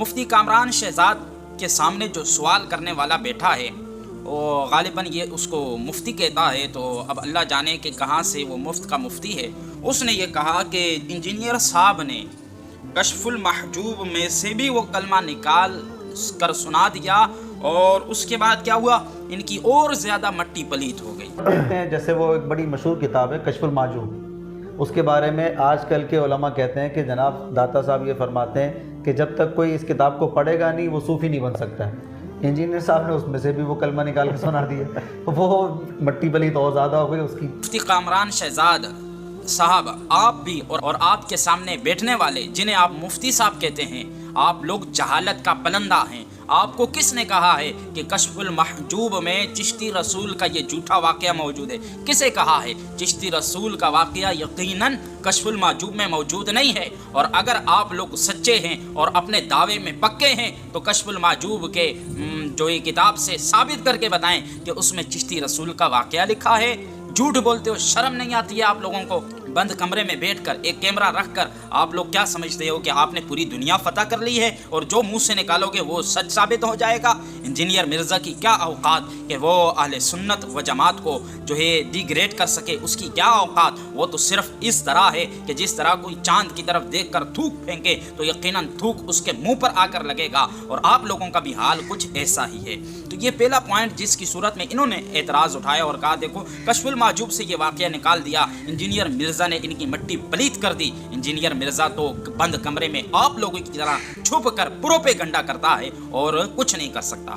مفتی کامران شہزاد کے سامنے جو سوال کرنے والا بیٹھا ہے وہ غالباً یہ اس کو مفتی کہتا ہے، تو اب اللہ جانے کہ کہاں سے وہ مفت کا مفتی ہے۔ اس نے یہ کہا کہ انجینئر صاحب نے کشف المحجوب میں سے بھی وہ کلمہ نکال کر سنا دیا، اور اس کے بعد کیا ہوا، ان کی اور زیادہ مٹی پلیت ہو گئی۔ جیسے وہ ایک بڑی مشہور کتاب ہے کشف المحجوب، اس کے بارے میں آج کل کے علماء کہتے ہیں کہ جناب داتا صاحب یہ فرماتے ہیں کہ جب تک کوئی اس کتاب کو پڑھے گا نہیں وہ صوفی نہیں بن سکتا ہے۔ انجینئر صاحب نے اس میں سے بھی وہ کلمہ نکال کے سنا دیا، وہ مٹی پلیت اور زیادہ ہو گئی اس کی۔ مفتی کامران شہزاد صاحب، آپ بھی اور آپ کے سامنے بیٹھنے والے جنہیں آپ مفتی صاحب کہتے ہیں، آپ لوگ جہالت کا پلندہ ہیں۔ آپ کو کس نے کہا ہے کہ کشف المحجوب میں چشتی رسول کا یہ جھوٹا واقعہ موجود ہے؟ کسے کہا ہے؟ چشتی رسول کا واقعہ یقیناً کشف المحجوب میں موجود نہیں ہے، اور اگر آپ لوگ سچے ہیں اور اپنے دعوے میں پکے ہیں تو کشف المحجوب کے جو یہ کتاب سے ثابت کر کے بتائیں کہ اس میں چشتی رسول کا واقعہ لکھا ہے۔ جھوٹ بولتے ہو، شرم نہیں آتی ہے آپ لوگوں کو؟ بند کمرے میں بیٹھ کر ایک کیمرہ رکھ کر آپ لوگ کیا سمجھتے ہو کہ آپ نے پوری دنیا فتح کر لی ہے اور جو منہ سے نکالو گے وہ سچ ثابت ہو جائے گا؟ انجینئر مرزا کی کیا اوقات کہ وہ اہل سنت و جماعت کو جو ہے ڈیگریڈ کر سکے، اس کی کیا اوقات؟ وہ تو صرف اس طرح ہے کہ جس طرح کوئی چاند کی طرف دیکھ کر تھوک پھینکے تو یقیناً تھوک اس کے منہ پر آ کر لگے گا، اور آپ لوگوں کا بھی حال کچھ ایسا ہی ہے۔ تو یہ پہلا پوائنٹ جس کی صورت میں انہوں نے اعتراض اٹھایا اور کہا دیکھو کشف المحجوب سے یہ واقعہ نکال دیا، انجینئر مرزا نے ان کی مٹی پلیت کر دی۔ انجینئر مرزا تو بند کمرے میں آپ لوگوں کی طرح چھپ کر پروپیگنڈا کرتا ہے اور کچھ نہیں کر سکتا۔